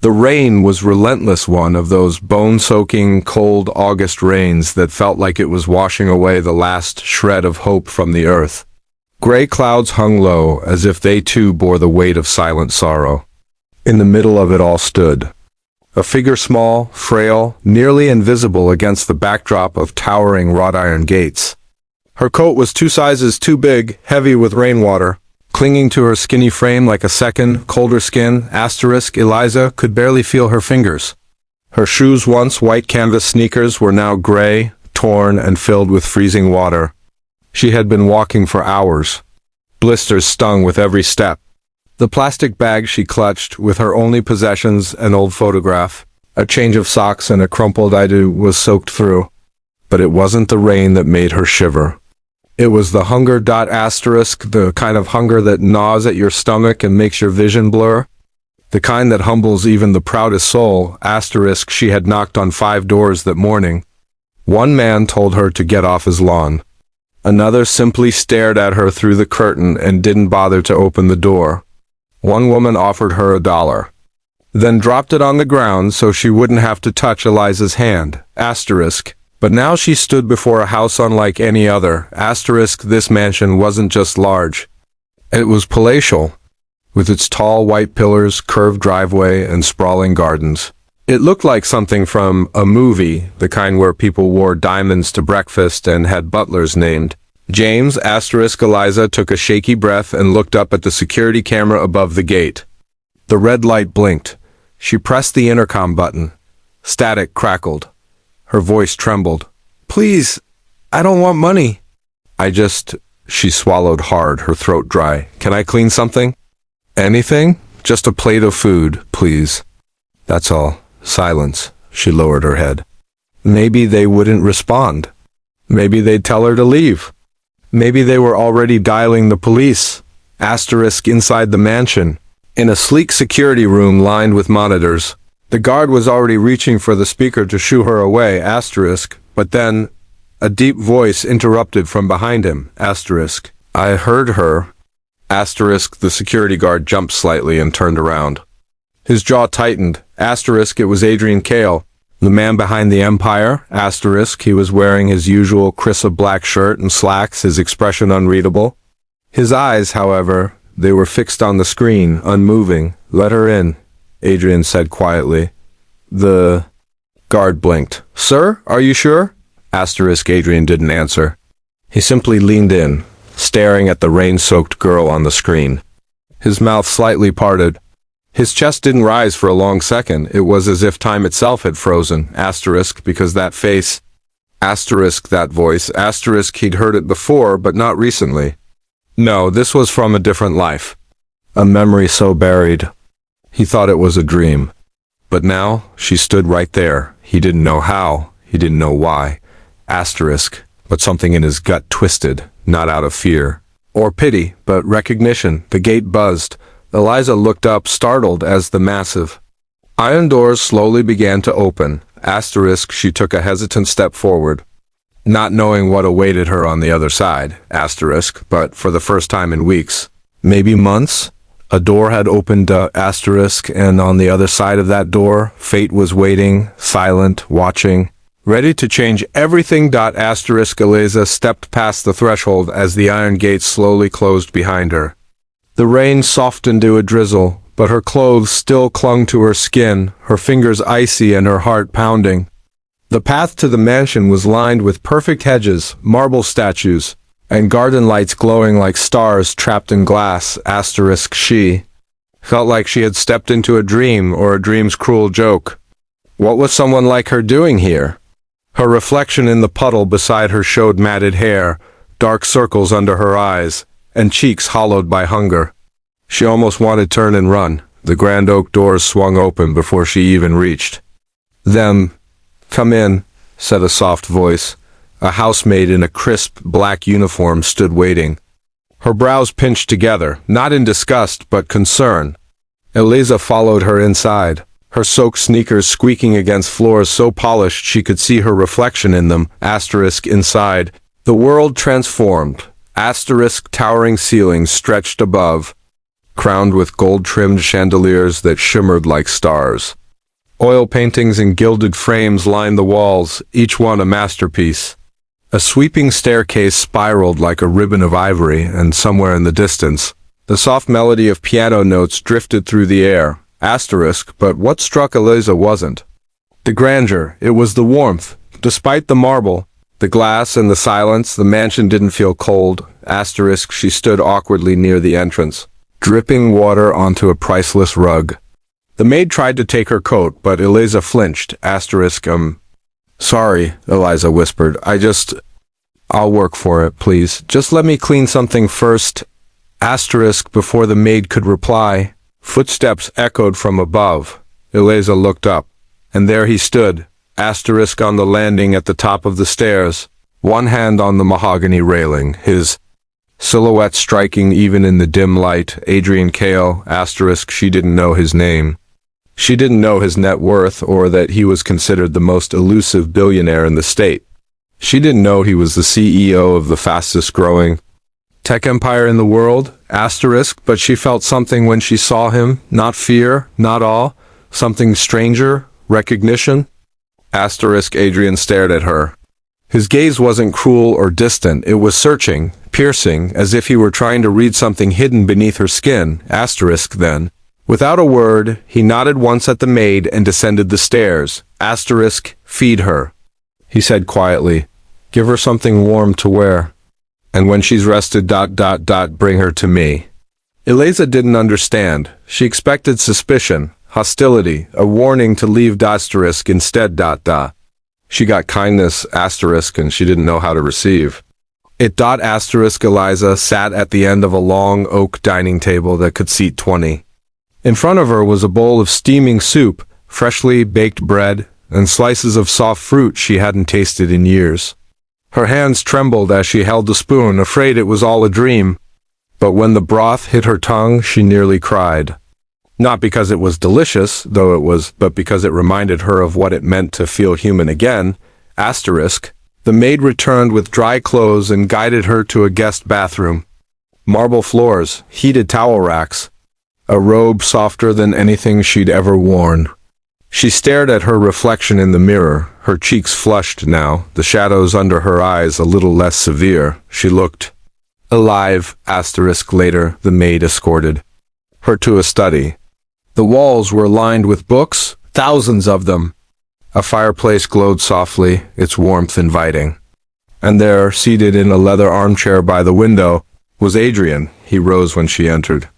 The rain was relentless, one of those bone-soaking, cold August rains that felt like it was washing away the last shred of hope from the earth. Gray clouds hung low, as if they too bore the weight of silent sorrow. In the middle of it all stood a figure, small, frail, nearly invisible against the backdrop of towering wrought iron gates. Her coat was 2 sizes too big, heavy with rainwater, clinging to her skinny frame like a second, colder skin. Eliza could barely feel her fingers. Her shoes, once white canvas sneakers, were now gray, torn, and filled with freezing water. She had been walking for hours. Blisters stung with every step. The plastic bag she clutched, with her only possessions, an old photograph, a change of socks, and a crumpled IDU, was soaked through. But it wasn't the rain that made her shiver. It was the hunger. The kind of hunger that gnaws at your stomach and makes your vision blur. The kind that humbles even the proudest soul. She had knocked on 5 doors that morning. One man told her to get off his lawn. Another simply stared at her through the curtain and didn't bother to open the door. One woman offered her $1, then dropped it on the ground so she wouldn't have to touch Eliza's hand. But now she stood before a house unlike any other. This mansion wasn't just large. It was palatial, with its tall white pillars, curved driveway, and sprawling gardens. It looked like something from a movie, the kind where people wore diamonds to breakfast and had butlers named James. Eliza took a shaky breath and looked up at the security camera above the gate. The red light blinked. She pressed the intercom button. Static crackled. Her voice trembled. "Please, I don't want money." She swallowed hard, her throat dry. "Can I clean something?" "Anything? Just a plate of food, please." "That's all." Silence. She lowered her head. Maybe they wouldn't respond. Maybe they'd tell her to leave. Maybe they were already dialing the police. Inside the mansion, in a sleek security room lined with monitors. The guard was already reaching for the speaker to shoo her away. But then a deep voice interrupted from behind him. "I heard her." The security guard jumped slightly and turned around. His jaw tightened. It was Adrian Kale, the man behind the empire. He was wearing his usual crisp black shirt and slacks, his expression unreadable. His eyes, however, they were fixed on the screen, unmoving. "Let her in," Adrian said quietly. The guard blinked. "Sir, are you sure?" Adrian didn't answer. He simply leaned in, staring at the rain-soaked girl on the screen. His mouth slightly parted. His chest didn't rise for a long second. It was as if time itself had frozen. Because that face, that voice, he'd heard it before, but not recently. No, this was from a different life. A memory so buried. He thought it was a dream. But now, she stood right there. He didn't know how. He didn't know why. But something in his gut twisted, not out of fear or pity, but recognition. The gate buzzed. Eliza looked up, startled, as the massive iron doors slowly began to open. She took a hesitant step forward, not knowing what awaited her on the other side. But for the first time in weeks, maybe months, a door had opened, and on the other side of that door, fate was waiting, silent, watching, ready to change everything. Eliza stepped past the threshold as the iron gates slowly closed behind her. The rain softened to a drizzle, but her clothes still clung to her skin, her fingers icy and her heart pounding. The path to the mansion was lined with perfect hedges, marble statues, and garden lights glowing like stars trapped in glass. She felt like she had stepped into a dream, or a dream's cruel joke. What was someone like her doing here? Her reflection in the puddle beside her showed matted hair, dark circles under her eyes, and cheeks hollowed by hunger. She almost wanted to turn and run. The grand oak doors swung open before she even reached them. "Come in," said a soft voice. A housemaid in a crisp black uniform stood waiting. Her brows pinched together, not in disgust but concern. Eliza followed her inside, her soaked sneakers squeaking against floors so polished she could see her reflection in them. Inside, the world transformed. Towering ceilings stretched above. crowned with gold-trimmed chandeliers that shimmered like stars. Oil paintings in gilded frames lined the walls, each one a masterpiece. A sweeping staircase spiraled like a ribbon of ivory, and somewhere in the distance, the soft melody of piano notes drifted through the air. But what struck Eliza wasn't the grandeur, it was the warmth. Despite the marble, the glass, and the silence, the mansion didn't feel cold. She stood awkwardly near the entrance, dripping water onto a priceless rug. The maid tried to take her coat, but Eliza flinched. Sorry, Eliza whispered. I'll work for it, please. Just let me clean something first. Before the maid could reply, footsteps echoed from above. Eliza looked up, and there he stood, on the landing at the top of the stairs, one hand on the mahogany railing, his silhouette striking even in the dim light. Adrian Kale, she didn't know his name. She didn't know his net worth or that he was considered the most elusive billionaire in the state. She didn't know he was the CEO of the fastest growing tech empire in the world, but she felt something when she saw him, not fear, not awe, something stranger, recognition. Adrian stared at her. His gaze wasn't cruel or distant, it was searching, piercing, as if he were trying to read something hidden beneath her skin. Then, without a word, he nodded once at the maid and descended the stairs. Feed her, he said quietly. Give her something warm to wear. And when she's rested, bring her to me. Eliza didn't understand. She expected suspicion, hostility, a warning to leave. Instead, she got kindness, and she didn't know how to receive it. Eliza sat at the end of a long oak dining table that could seat 20. In front of her was a bowl of steaming soup, freshly baked bread, and slices of soft fruit she hadn't tasted in years. Her hands trembled as she held the spoon, afraid it was all a dream. But when the broth hit her tongue, she nearly cried. Not because it was delicious, but because it reminded her of what it meant to feel human again. The maid returned with dry clothes and guided her to a guest bathroom. Marble floors, heated towel racks, a robe softer than anything she'd ever worn. She stared at her reflection in the mirror, her cheeks flushed now, the shadows under her eyes a little less severe. She looked alive. Later, the maid escorted her to a study. The walls were lined with books, thousands of them. A fireplace glowed softly, its warmth inviting. And there, seated in a leather armchair by the window, was Adrian. He rose when she entered.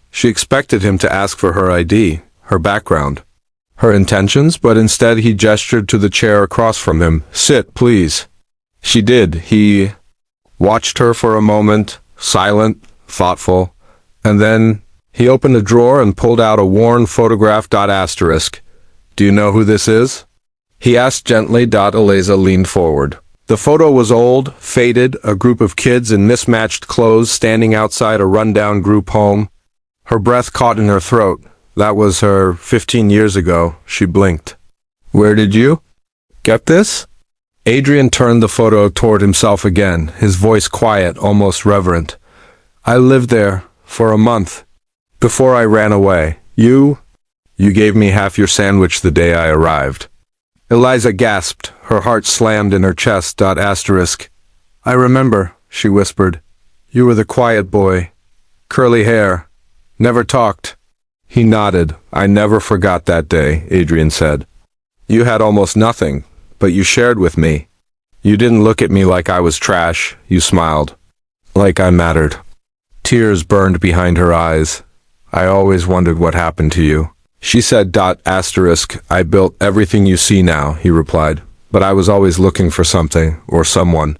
She expected him to ask for her ID, her background, her intentions, but instead he gestured to the chair across from him. Sit, please. She did. He watched her for a moment, silent, thoughtful, and then he opened a drawer and pulled out a worn photograph. Do you know who this is? He asked gently. Eliza leaned forward. The photo was old, faded, a group of kids in mismatched clothes standing outside a rundown group home. Her breath caught in her throat. That was her 15 years ago. She blinked. Where did you get this? Adrian turned the photo toward himself again, his voice quiet, almost reverent. I lived there for a month. Before I ran away. You gave me half your sandwich the day I arrived. Eliza gasped, her heart slammed in her chest. I remember, she whispered. You were the quiet boy. Curly hair. Never talked. He nodded. I never forgot that day, Adrian said. You had almost nothing, but you shared with me. You didn't look at me like I was trash. You smiled. Like I mattered. Tears burned behind her eyes. I always wondered what happened to you. She said. I built everything you see now, he replied. But I was always looking for something, or someone.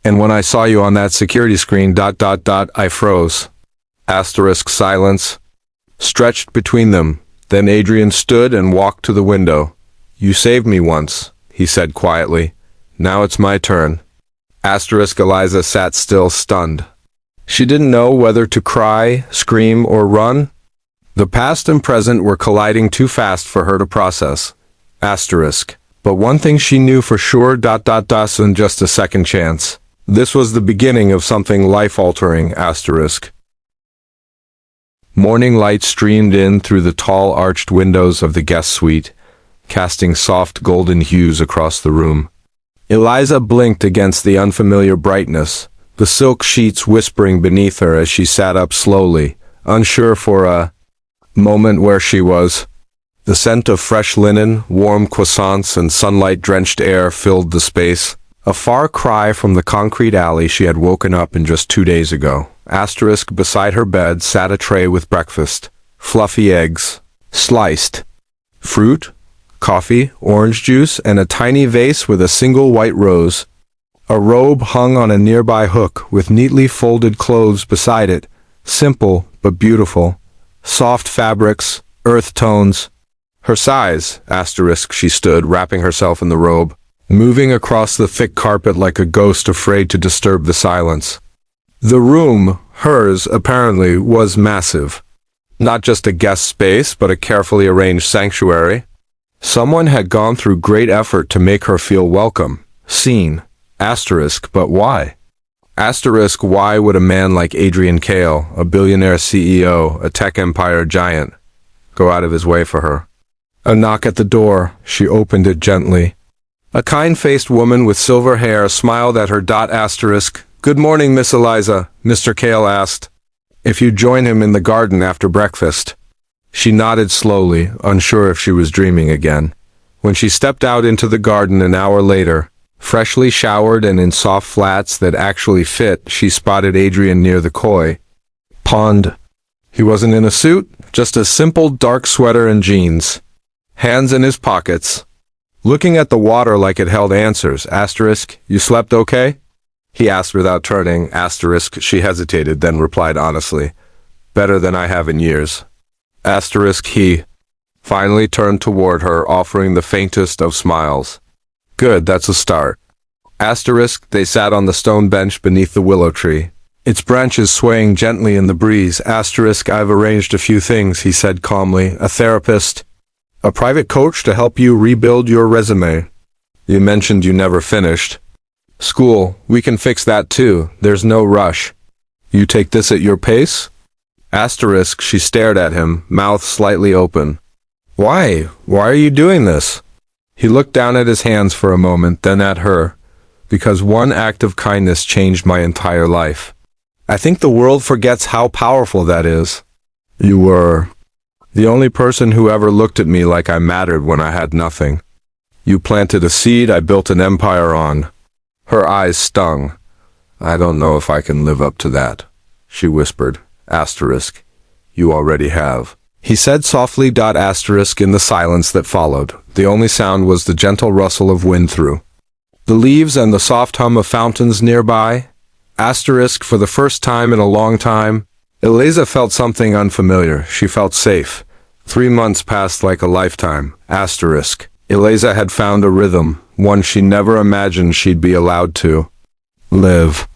And when I saw you on that security screen, I froze. Silence stretched between them. Then Adrian stood and walked to the window. You saved me once, he said quietly. Now it's my turn. Eliza sat still, stunned. She didn't know whether to cry, scream, or run. The past and present were colliding too fast for her to process. But one thing she knew for sure. And just a second chance. This was the beginning of something life-altering. Morning light streamed in through the tall arched windows of the guest suite, casting soft golden hues across the room. Eliza blinked against the unfamiliar brightness, the silk sheets whispering beneath her as she sat up slowly, unsure for a moment where she was. The scent of fresh linen, warm croissants, and sunlight-drenched air filled the space, a far cry from the concrete alley she had woken up in just 2 days ago. Asterisk beside her bed sat a tray with breakfast, fluffy eggs, sliced, fruit, coffee, orange juice, and a tiny vase with a single white rose. A robe hung on a nearby hook with neatly folded clothes beside it, simple but beautiful, soft fabrics, earth tones. Her size, asterisk, she stood, wrapping herself in the robe, moving across the thick carpet like a ghost afraid to disturb the silence. The room, hers, apparently, was massive. Not just a guest space, but a carefully arranged sanctuary. Someone had gone through great effort to make her feel welcome, seen. Asterisk, but why? Asterisk, why would a man like Adrian Kale, a billionaire CEO, a tech empire giant, go out of his way for her? A knock at the door. She opened it gently. A kind-faced woman with silver hair smiled at her. Asterisk, "Good morning, Miss Eliza," Mr. Kale asked. "If you join him in the garden after breakfast." She nodded slowly, unsure if she was dreaming again. When she stepped out into the garden an hour later, freshly showered and in soft flats that actually fit, she spotted Adrian near the koi pond. He wasn't in a suit, just a simple dark sweater and jeans. Hands in his pockets, looking at the water like it held answers. Asterisk, "You slept okay?" he asked without turning. Asterisk, she hesitated, then replied honestly, "Better than I have in years." Asterisk, he finally turned toward her, offering the faintest of smiles. "Good, that's a start." Asterisk, they sat on the stone bench beneath the willow tree, its branches swaying gently in the breeze. Asterisk, "I've arranged a few things," he said calmly. "A therapist, a private coach to help you rebuild your resume. You mentioned you never finished school. We can fix that too. There's no rush. You take this at your pace?" Asterisk, she stared at him, mouth slightly open. "Why? Why are you doing this?" He looked down at his hands for a moment, then at her. "Because one act of kindness changed my entire life. I think the world forgets how powerful that is. You were the only person who ever looked at me like I mattered when I had nothing. You planted a seed I built an empire on." Her eyes stung. "I don't know if I can live up to that," she whispered. Asterisk, "You already have," he said softly. Asterisk, in the silence that followed, the only sound was the gentle rustle of wind through the leaves and the soft hum of fountains nearby. Asterisk, for the first time in a long time, Eliza felt something unfamiliar. She felt safe. 3 months passed like a lifetime. Asterisk, Eliza had found a rhythm, one she never imagined she'd be allowed to live.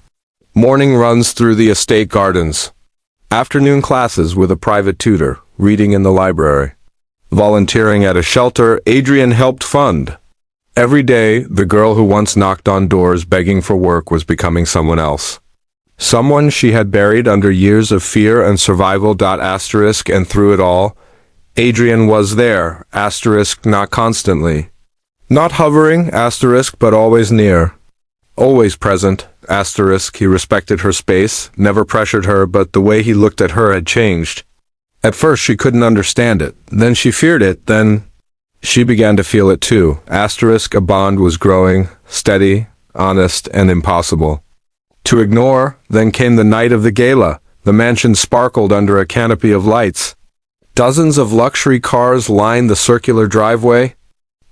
Morning runs through the estate gardens. Afternoon classes with a private tutor, reading in the library. Volunteering at a shelter Adrian helped fund. Every day, the girl who once knocked on doors begging for work was becoming someone else. Someone she had buried under years of fear and survival. Asterisk, and through it all, Adrian was there. Asterisk, not constantly. Not hovering, asterisk, but always near. Always present. Asterisk, he respected her space, never pressured her, but the way he looked at her had changed. At first she couldn't understand it, then she feared it, then she began to feel it too. Asterisk, a bond was growing, steady, honest, and impossible to ignore. Then came the night of the gala. The mansion sparkled under a canopy of lights. Dozens of luxury cars lined the circular driveway.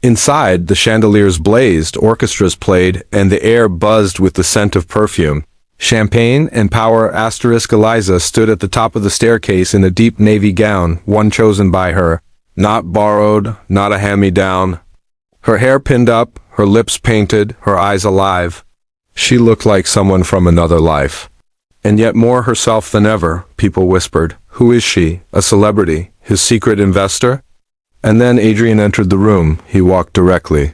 Inside, the chandeliers blazed, orchestras played, and the air buzzed with the scent of perfume, champagne, and power. Asterisk, Eliza stood at the top of the staircase in a deep navy gown, one chosen by her. Not borrowed, not a hand-me-down. Her hair pinned up, her lips painted, her eyes alive. She looked like someone from another life. And yet more herself than ever, people whispered. Who is she? A celebrity? His secret investor? And then Adrian entered the room. He walked directly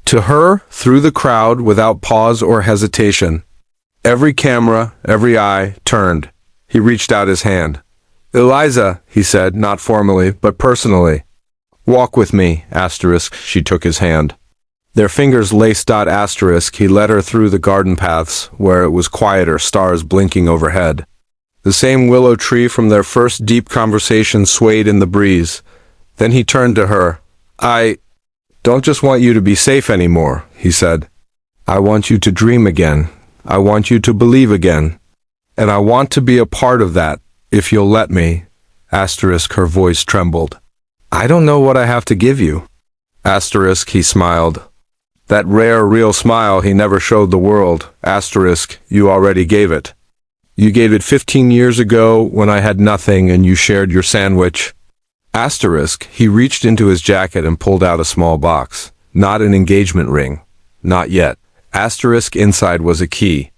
to her, through the crowd, without pause or hesitation. Every camera, every eye, turned. He reached out his hand. Eliza, he said, not formally, but personally. Walk with me, asterisk, she took his hand. Their fingers laced asterisk, he led her through the garden paths, where it was quieter, stars blinking overhead. The same willow tree from their first deep conversation swayed in the breeze. Then he turned to her. I don't just want you to be safe anymore, he said. I want you to dream again. I want you to believe again. And I want to be a part of that, if you'll let me. Asterisk, her voice trembled. I don't know what I have to give you. Asterisk, he smiled. That rare, real smile he never showed the world. Asterisk, you already gave it. You gave it 15 years ago when I had nothing and you shared your sandwich. Asterisk, he reached into his jacket and pulled out a small box. Not an engagement ring. Not yet. Asterisk, inside was a key.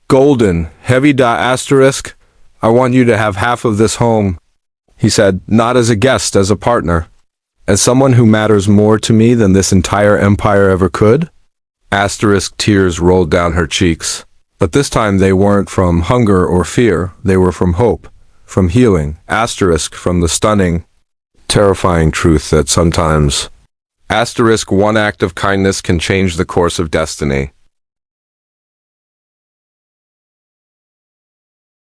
Golden, heavy asterisk. I want you to have half of this home. He said, not as a guest, as a partner. As someone who matters more to me than this entire empire ever could? Asterisk, tears rolled down her cheeks. But this time they weren't from hunger or fear. They were from hope, from healing. Asterisk, from the stunning, terrifying truth that sometimes, asterisk, one act of kindness can change the course of destiny.